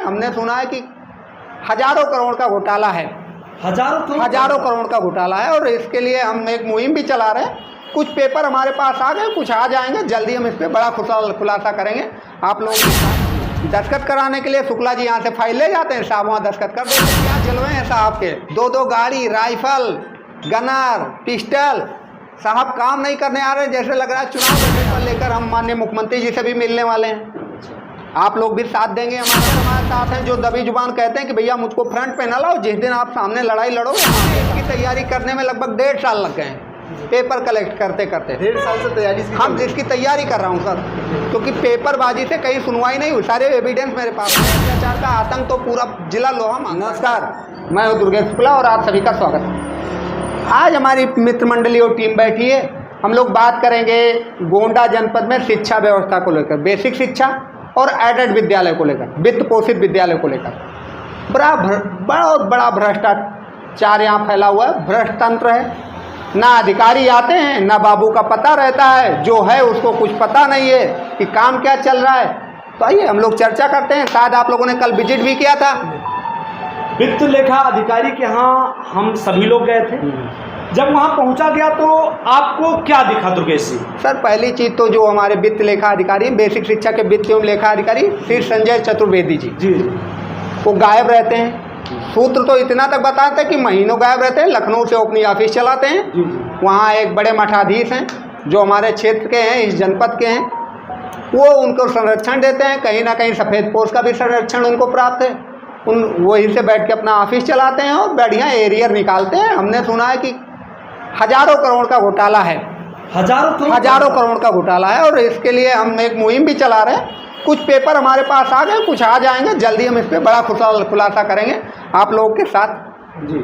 हमने सुना है कि हजारों करोड़ का घोटाला है, हजारों करोड़ का घोटाला है। और इसके लिए हम एक मुहिम भी चला रहे हैं। कुछ पेपर हमारे पास आ गए, कुछ आ जाएंगे, जल्दी हम इस पर बड़ा खुलासा करेंगे। आप लोग दस्तखत कराने के लिए शुक्ला जी यहाँ से फाइल ले जाते हैं, साहब वहाँ दस्तखत कर देते हैं। क्या जलवे हैं साहब के, दो गाड़ी, राइफल, गनर, पिस्टल। साहब काम नहीं करने आ रहे, जैसे लग रहा है चुनाव को लेकर हम माननीय मुख्यमंत्री जी से भी मिलने वाले हैं। आप लोग भी साथ देंगे, हमारे साथ हैं जो दबी जुबान कहते हैं कि भैया मुझको फ्रंट पे न लाओ, जिस दिन आप सामने लड़ाई लड़ोगे। इसकी तैयारी करने में लगभग 1.5 साल लग गए हैं, पेपर कलेक्ट करते करते। 1.5 साल से तैयारी हम जिसकी तैयारी कर रहा हूँ सर, क्योंकि पेपरबाजी से कहीं सुनवाई नहीं हुई, सारे एविडेंस मेरे पास है। भ्रष्टाचार का आतंक तो पूरा जिला लोहा मांगा। नमस्कार, मैं हूँ दुर्गेश शुक्ला और आप सभी का स्वागत है। आज हमारी मित्र मंडली और टीम बैठी है। हम लोग बात करेंगे गोंडा जनपद में शिक्षा व्यवस्था को लेकर, बेसिक शिक्षा और एडेड विद्यालय को लेकर, वित्त पोषित विद्यालय को लेकर। बहुत बड़ा भ्रष्टाचार यहाँ फैला हुआ है, भ्रष्ट तंत्र है। ना अधिकारी आते हैं, ना बाबू का पता रहता है, जो है उसको कुछ पता नहीं है कि काम क्या चल रहा है। तो आइए हम लोग चर्चा करते हैं। शायद आप लोगों ने कल विजिट भी किया था वित्त लेखा अधिकारी के यहाँ, हम सभी लोग गए थे। जब वहाँ पहुँचा गया तो आपको क्या दिखा दुर्गेश जी? सर पहली चीज़ तो जो हमारे वित्त लेखा अधिकारी, बेसिक शिक्षा के वित्त एवं लेखा अधिकारी श्री संजय चतुर्वेदी जी वो गायब रहते हैं। सूत्र तो इतना तक बताते हैं कि महीनों गायब रहते हैं, लखनऊ से अपनी ऑफिस चलाते हैं। वहाँ एक बड़े मठाधीश हैं जो हमारे क्षेत्र के हैं, इस जनपद के हैं, वो उनको संरक्षण देते हैं। कहीं ना कहीं सफ़ेद पोस्ट का भी संरक्षण उनको प्राप्त है। वहीं से बैठ के अपना ऑफिस चलाते हैं और बढ़िया एरियर निकालते हैं। हमने सुना है कि हजारों करोड़ का घोटाला है, हजारों करोड़ का घोटाला है। और इसके लिए हम एक मुहिम भी चला रहे हैं। कुछ पेपर हमारे पास आ गए, कुछ आ जाएंगे, जल्दी हम इस पर बड़ा खुलासा करेंगे आप लोगों के साथ जी।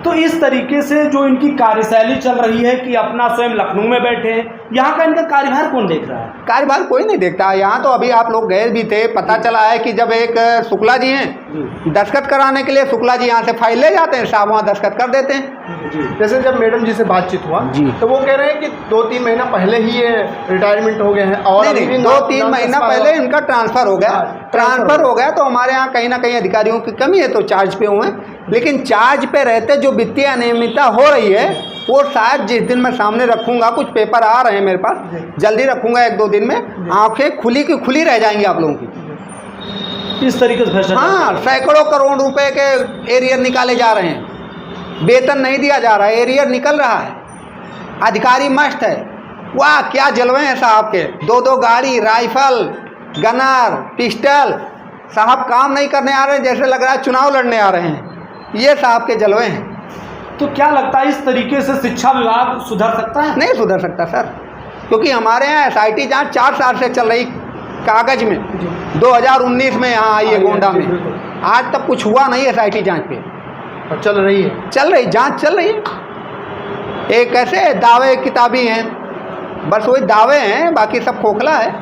तो इस तरीके से जो इनकी कार्यशैली चल रही है कि अपना स्वयं लखनऊ में बैठे हैं, यहाँ का इनका कार्यभार कौन देख रहा है? कार्यभार कोई नहीं देखता यहाँ तो। अभी आप लोग गए भी थे, पता चला है कि जब एक शुक्ला जी हैं, दस्तखत कराने के लिए शुक्ला जी यहाँ से फाइल ले जाते हैं, साहब वहाँ दस्तखत कर देते हैं जी। जैसे जब मैडम जी से बातचीत हुआ जी, तो वो कह रहे हैं कि 2-3 महीना पहले ही ये रिटायरमेंट हो गए हैं। और नहीं, 2-3 महीना पहले इनका ट्रांसफ़र हो गया। ट्रांसफ़र हो गया तो हमारे यहाँ कहीं ना कहीं अधिकारियों की कमी है, तो चार्ज पे हुए। लेकिन चार्ज पे रहते जो वित्तीय अनियमितता हो रही है, वो शायद जिस दिन मैं सामने रखूंगा, कुछ पेपर आ रहे हैं मेरे पास, जल्दी रखूंगा 1-2 दिन में, आंखें खुली की खुली रह जाएंगी आप लोगों की। इस तरीके से हाँ, सैकड़ों करोड़ रुपए के एरियर निकाले जा रहे हैं, वेतन नहीं दिया जा रहा है, एरियर निकल रहा है। अधिकारी मस्त है, वाह क्या जलवे हैं साहब के, 2 गाड़ी, राइफल, गनर, पिस्टल। साहब काम नहीं करने आ रहे, जैसे लग रहा है चुनाव लड़ने आ रहे हैं। ये साहब के जलवे हैं। तो क्या लगता है इस तरीके से शिक्षा विभाग सुधर सकता है? नहीं सुधर सकता सर, क्योंकि हमारे यहाँ SIT जांच 4 साल से चल रही कागज में। 2019 में यहाँ आई है गोंडा में, आज तक कुछ हुआ नहीं SIT जांच पे। और चल रही है, जांच चल रही है। एक कैसे दावे किताबी हैं, बस वही दावे हैं, बाकी सब खोखला है।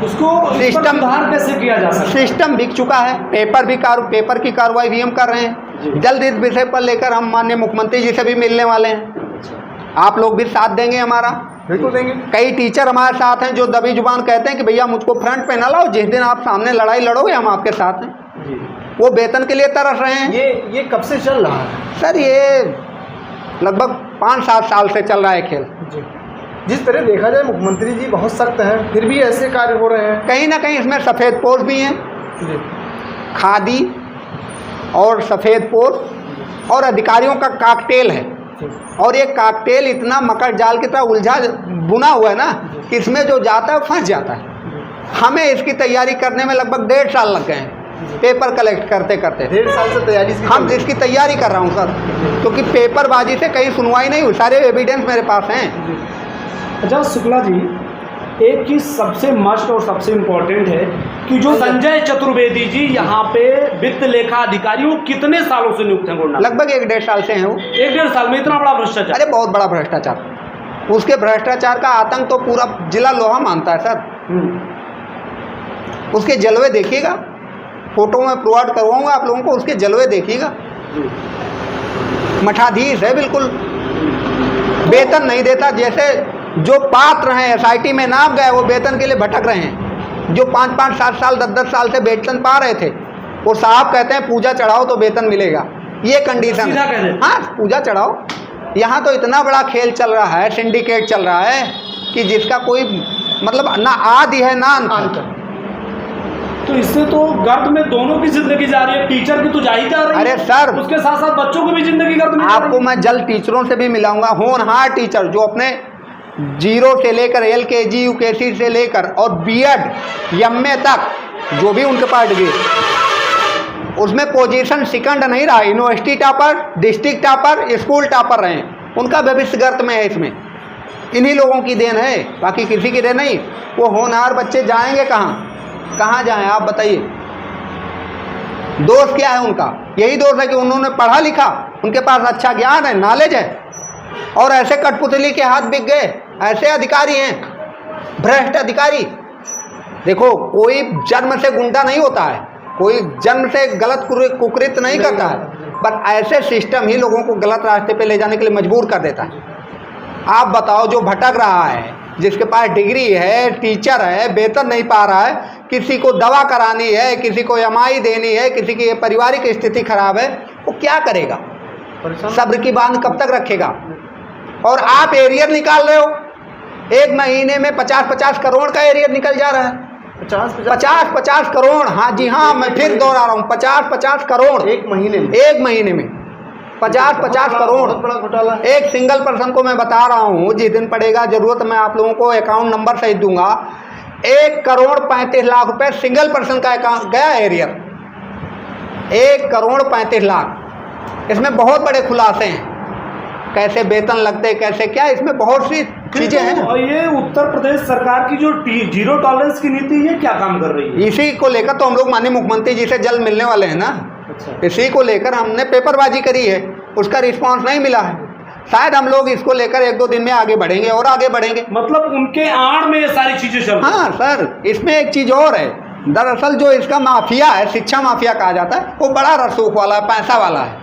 उसको सिस्टम सुधार कैसे किया जा सकता है? सिस्टम बिक चुका है, पेपर की कार्रवाई भी हम कर रहे हैं। जल्द इस विषय पर लेकर हम माननीय मुख्यमंत्री जी से भी मिलने वाले हैं। आप लोग भी साथ देंगे हमारा? बिल्कुल देंगे। कई टीचर हमारे साथ हैं जो दबी जुबान कहते हैं कि भैया मुझको फ्रंट पे न लाओ, जिस दिन आप सामने लड़ाई लड़ोगे हम आपके साथ हैं। वो वेतन के लिए तरस रहे हैं। ये कब से चल रहा है सर? ये लगभग 5-7 साल से चल रहा है खेल। जिस तरह देखा जाए मुख्यमंत्री जी बहुत सख्त हैं, फिर भी ऐसे कार्य हो रहे हैं। कहीं ना कहीं इसमें सफ़ेद पोश भी हैं, खादी और सफ़ेद पोश और अधिकारियों का काकटेल है। और ये काकटेल इतना मकर जाल की तरह बुना हुआ है ना कि इसमें जो जाता है फंस जाता है। हमें इसकी तैयारी करने में लगभग 1.5 साल लग गए हैं, पेपर कलेक्ट करते करते। 1.5 साल से तैयारी हम जिसकी तैयारी कर रहा हूँ सर, क्योंकि पेपरबाजी से कहीं सुनवाई नहीं हुई, सारे एविडेंस मेरे पास हैं। अच्छा शुक्ला जी, एक चीज़ सबसे मस्ट और सबसे इम्पोर्टेंट है कि जो संजय चतुर्वेदी जी यहाँ पे वित्त लेखा अधिकारी, वो कितने सालों से नियुक्त हैं गोंडा? लगभग 1-1.5 साल से हैं वो। 1-1.5 साल में इतना बड़ा भ्रष्टाचार? अरे बहुत बड़ा भ्रष्टाचार। उसके भ्रष्टाचार का आतंक तो पूरा जिला लोहा मानता है सर। उसके जलवे देखिएगा, फोटो में प्रोवाइड करवाऊंगा आप लोगों को, उसके जलवे देखिएगा। मठाधीश है बिल्कुल, वेतन नहीं देता। जैसे जो पात्र हैं SIT में नाम गए, वो वेतन के लिए भटक रहे हैं। जो 5-5, 7 साल, 10-10 साल से वेतन पा रहे थे, वो साहब कहते हैं पूजा चढ़ाओ तो वेतन मिलेगा, ये कंडीशन सीधा कह है। देते। हाँ, पूजा चढ़ाओ। यहाँ तो इतना बड़ा खेल चल रहा है, सिंडिकेट चल रहा है कि जिसका कोई मतलब ना आदि है ना अंत। तो इससे तो गर्द में दोनों की जिंदगी जा रही है, टीचर की तो जा ही जा रही है। अरे सर, उसके साथ साथ बच्चों की भी जिंदगी गर्द में जा रही आपको है। मैं जल्द टीचरों से भी मिलाऊंगा, होनहार टीचर जो अपने 0 से लेकर LKG UKG से लेकर और BEd MA तक जो भी उनके पास डिग्री, उसमें पोजीशन सेकंड नहीं रहा, university topper, district topper, school topper रहे, उनका भविष्य गर्त में है। इसमें इन्हीं लोगों की देन है, बाकी किसी की देन नहीं। वो होनहार बच्चे जाएंगे कहाँ जाएं आप बताइए? दोष क्या है उनका? यही दोष है कि उन्होंने पढ़ा लिखा, उनके पास अच्छा ज्ञान है, नॉलेज है, और ऐसे कठपुतली के हाथ बिक गए। ऐसे अधिकारी हैं, भ्रष्ट अधिकारी। देखो, कोई जन्म से गुंडा नहीं होता है, कोई जन्म से गलत कुकृत्य नहीं करता है, पर ऐसे सिस्टम ही लोगों को गलत रास्ते पे ले जाने के लिए मजबूर कर देता है। आप बताओ, जो भटक रहा है, जिसके पास डिग्री है, टीचर है, वेतन नहीं पा रहा है, किसी को दवा करानी है, किसी को EMI देनी है, किसी की पारिवारिक स्थिति खराब है, वो क्या करेगा? सब्र की बांध कब तक रखेगा? और आप एरियर निकाल रहे हो, एक महीने में 50-50 करोड़ का एरियर निकल जा रहा है। 50-50 करोड़, हाँ जी हाँ, मैं फिर दोहरा रहा हूँ, 50-50 करोड़ एक महीने में 50-50 करोड़। बड़ा घोटाला। एक सिंगल पर्सन को मैं बता रहा हूँ, जिस दिन पड़ेगा जरूरत मैं आप लोगों को अकाउंट नंबर सहित दूंगा। 1,35,00,000 रुपए सिंगल पर्सन का अकाउंट गया एरियर, 1,35,00,000। इसमें बहुत बड़े खुलासे हैं, कैसे वेतन लगते, कैसे क्या, इसमें बहुत सी चीजें हैं। और ये उत्तर प्रदेश सरकार की जो 0 टॉलरेंस की नीति, ये क्या काम कर रही है? इसी को लेकर तो हम लोग माननीय मुख्यमंत्री जी से जल्द मिलने वाले हैं ना। अच्छा। इसी को लेकर हमने पेपरबाजी करी है, उसका रिस्पांस नहीं मिला है। शायद हम लोग इसको लेकर 1-2 दिन में आगे बढ़ेंगे और आगे बढ़ेंगे। मतलब उनके आड़ में ये सारी चीजें चल रही हैं। हाँ सर, इसमें एक चीज़ और है। दरअसल जो इसका माफिया है, शिक्षा माफिया कहा जाता है, वो बड़ा रसूख वाला है, पैसा वाला है,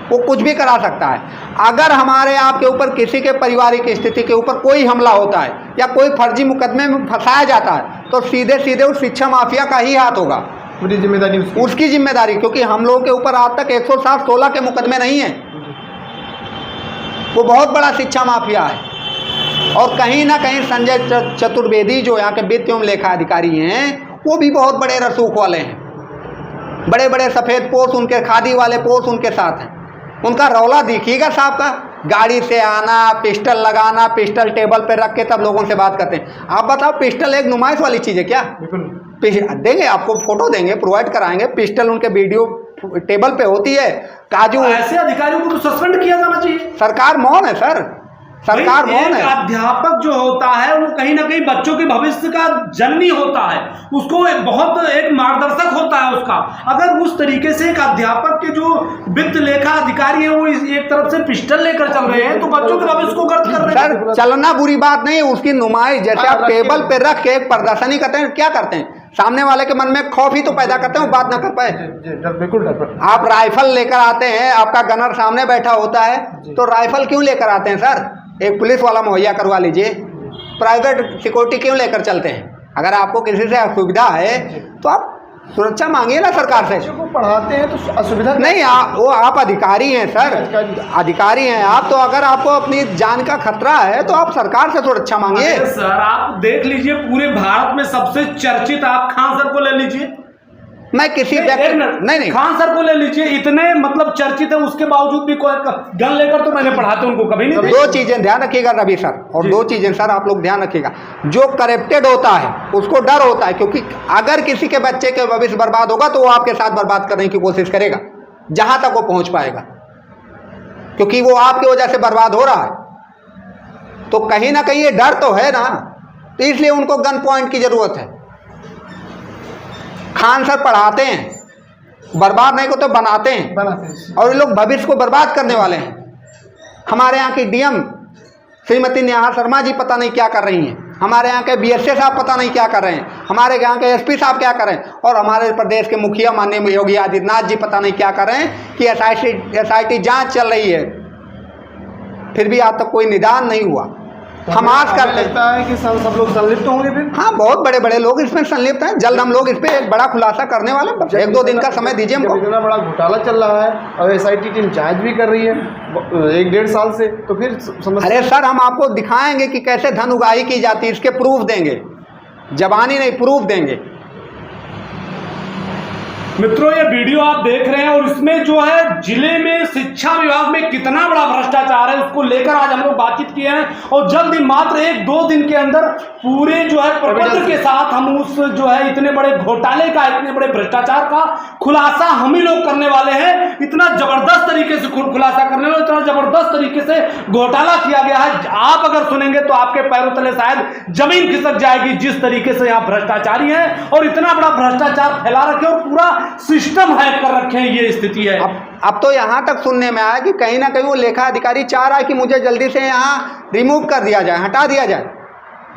वो कुछ भी करा सकता है। अगर हमारे आपके ऊपर किसी के पारिवारिक स्थिति के ऊपर कोई हमला होता है या कोई फर्जी मुकदमे में फंसाया जाता है, तो सीधे सीधे उस शिक्षा माफिया का ही हाथ होगा, पूरी जिम्मेदारी उसकी जिम्मेदारी। क्योंकि हम लोगों के ऊपर आज तक 116 के मुकदमे नहीं हैं। वो बहुत बड़ा शिक्षा माफिया है। और कहीं ना कहीं संजय चतुर्वेदी जो यहाँ के वित्त एवं लेखा अधिकारी हैं, वो भी बहुत बड़े रसूख वाले हैं। बड़े बड़े सफ़ेद पोश उनके, खादी वाले पोश उनके साथ हैं। उनका रौला देखिएगा साहब का, गाड़ी से आना, पिस्टल लगाना, पिस्टल टेबल पे रख के तब लोगों से बात करते हैं। आप बताओ, पिस्टल एक नुमाइश वाली चीज़ है क्या? देंगे आपको, फोटो देंगे, प्रोवाइड कराएंगे। पिस्टल उनके वीडियो टेबल पे होती है। काजू, ऐसे अधिकारियों को तो सस्पेंड किया जाना चाहिए। सरकार मौन है सर, सरकार मौन है। अध्यापक जो होता है वो कहीं ना कहीं बच्चों के भविष्य का जननी होता है, उसको एक मार्गदर्शक होता है उसका। अगर उस तरीके से एक अध्यापक के जो वित्त लेखा अधिकारी है वो एक तरफ से पिस्टल लेकर चल रहे हैं, तो बच्चों के भविष्य को गर्द कर रहे हैं। सर, चलना बुरी बात नहीं है, उसकी नुमाइश जैसे आप टेबल पे रख के एक प्रदर्शनी करते हैं, क्या करते हैं? सामने वाले के मन में खौफ ही तो पैदा करते हैं, वो बात ना कर पाए। बिल्कुल। आप राइफल लेकर आते हैं, आपका गनर सामने बैठा होता है, तो राइफल क्यों लेकर आते हैं सर? एक पुलिस वाला मुहैया करवा लीजिए। प्राइवेट सिक्योरिटी क्यों लेकर चलते हैं? अगर आपको किसी से असुविधा है तो आप सुरक्षा मांगिए ना सरकार से। बच्चों को पढ़ाते हैं तो असुविधा नहीं, वो आप अधिकारी हैं सर, अधिकारी हैं आप, तो अगर आपको अपनी जान का खतरा है तो आप सरकार से सुरक्षा मांगिए। सर, आप देख लीजिए, पूरे भारत में सबसे चर्चित, आप खान सर को ले लीजिए। मैं किसी नहीं, खान सर को ले लीजिए, इतने मतलब चर्चित है, उसके बावजूद भी कोई गन लेकर तो मैंने पढ़ाते उनको कभी नहीं। दो चीजें ध्यान रखिएगा रवि सर, और 2 चीजें सर आप लोग ध्यान रखिएगा। जो करप्टेड होता है उसको डर होता है, क्योंकि अगर किसी के बच्चे के भविष्य बर्बाद होगा तो वो आपके साथ बर्बाद करने की कोशिश करेगा, जहां तक वो पहुंच पाएगा, क्योंकि वो आपकी वजह से बर्बाद हो रहा है। तो कहीं ना कहीं ये डर तो है ना, तो इसलिए उनको गन पॉइंट की जरूरत है। खान सर पढ़ाते हैं, बर्बाद नहीं को तो बनाते हैं, और ये लोग भविष्य को बर्बाद करने वाले हैं। हमारे यहाँ की डीएम श्रीमती नेहा शर्मा जी पता नहीं क्या कर रही हैं, हमारे यहाँ के बीएसए साहब पता नहीं क्या कर रहे हैं, हमारे यहाँ के एसपी साहब क्या कर रहे हैं, और हमारे प्रदेश के मुखिया माननीय योगी आदित्यनाथ जी पता नहीं क्या कर रहे हैं कि एसआईटी जांच चल रही है, फिर भी आज तक कोई निदान नहीं हुआ। हम आस हमें करते हैं। लगता है कि सब लोग संलिप्त होंगे फिर। हाँ, बहुत बड़े बड़े लोग इसमें संलिप्त हैं। जल्द हम लोग इस पे एक बड़ा खुलासा करने वाले हैं। बस 1-2 दिन का समय दीजिए जब हमको। इतना बड़ा घोटाला चल रहा है और एसआईटी टीम जांच भी कर रही है 1-1.5 साल से, तो फिर समस्या। अरे सर, हम आपको दिखाएंगे कि कैसे धन उगाही की जाती है, इसके प्रूफ देंगे, जबानी नहीं प्रूफ देंगे। मित्रों, ये वीडियो आप देख रहे हैं और इसमें जो है जिले में शिक्षा विभाग में कितना बड़ा भ्रष्टाचार है उसको लेकर आज हम लोग बातचीत किए हैं और जल्द ही मात्र 1-2 दिन के अंदर पूरे जो है प्रपत्र के साथ हम उस जो है इतने बड़े घोटाले का, इतने बड़े भ्रष्टाचार का खुलासा हम ही लोग करने वाले हैं। इतना जबरदस्त तरीके से खुलासा करने वाले, इतना जबरदस्त तरीके से घोटाला किया गया है। आप अगर सुनेंगे तो आपके पैरों तले शायद जमीन खिसक जाएगी, जिस तरीके से यहाँ भ्रष्टाचारी है और इतना बड़ा भ्रष्टाचार फैला रखे और पूरा सिस्टम हैक कर रखे हैं, ये स्थिति है। अब तो यहाँ तक सुनने में आया कि कहीं ना कहीं वो लेखा अधिकारी चाह रहा है कि मुझे जल्दी से यहाँ रिमूव कर दिया जाए, हटा दिया जाए,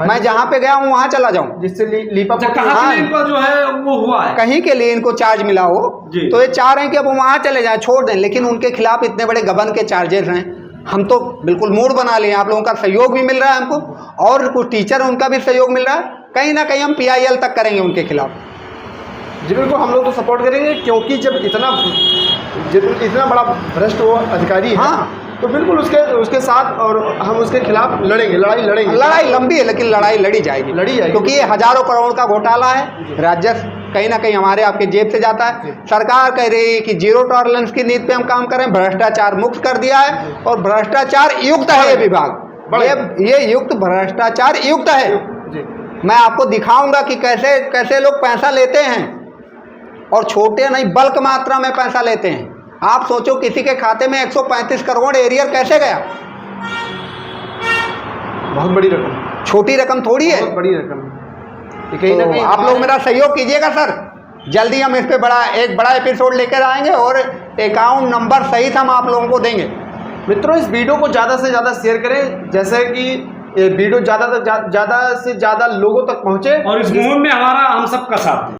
मैं जहाँ पे गया हूँ वहाँ चला जाऊँ, जिससे लीपा कहाँ के लिए इनका जो है वो हुआ है, कहीं के लिए इनको चार्ज मिला हो, तो ये चाह रहे हैं कि अब वहाँ चले जाएं, छोड़ दें। लेकिन उनके खिलाफ इतने बड़े गबन के चार्जेस हैं, हम तो बिल्कुल मूड बना लिए। आप लोगों का सहयोग भी मिल रहा है हमको, और कुछ टीचर उनका भी सहयोग मिल रहा है। कहीं ना कहीं हम PIL तक करेंगे उनके खिलाफ। जी बिल्कुल, हम लोग तो सपोर्ट करेंगे, क्योंकि जब इतना बड़ा भ्रष्ट वो अधिकारी है, हाँ, तो बिल्कुल उसके साथ और हम उसके खिलाफ लड़ेंगे, लड़ेंगे। लड़ाई लंबी है लेकिन लड़ाई लड़ी जाएगी, क्योंकि ये हजारों करोड़ का घोटाला है। राजस्व कहीं ना कहीं हमारे आपके जेब से जाता है। सरकार कह रही है कि 0 टॉलरेंस की नीति पे हम काम करें, भ्रष्टाचार मुक्त कर दिया है और भ्रष्टाचार युक्त है ये विभाग, ये युक्त भ्रष्टाचार युक्त है। मैं आपको दिखाऊंगा कि कैसे कैसे लोग पैसा लेते हैं, और छोटे नहीं बल्क मात्रा में पैसा लेते हैं। आप सोचो किसी के खाते में 135 करोड़ एरियर कैसे गया? बहुत बड़ी रकम, छोटी रकम थोड़ी है, बहुत बड़ी रकम। कहीं ना कहीं आप लोग मेरा सहयोग कीजिएगा सर। जल्दी हम इस पे एक बड़ा एपिसोड लेकर आएंगे और अकाउंट नंबर सहित हम आप लोगों को देंगे। मित्रों, इस वीडियो को ज़्यादा से ज़्यादा शेयर करें, जैसे कि ये वीडियो ज़्यादा से ज़्यादा लोगों तक पहुँचे और इस मुहिम में हमारा हम सबका साथ है।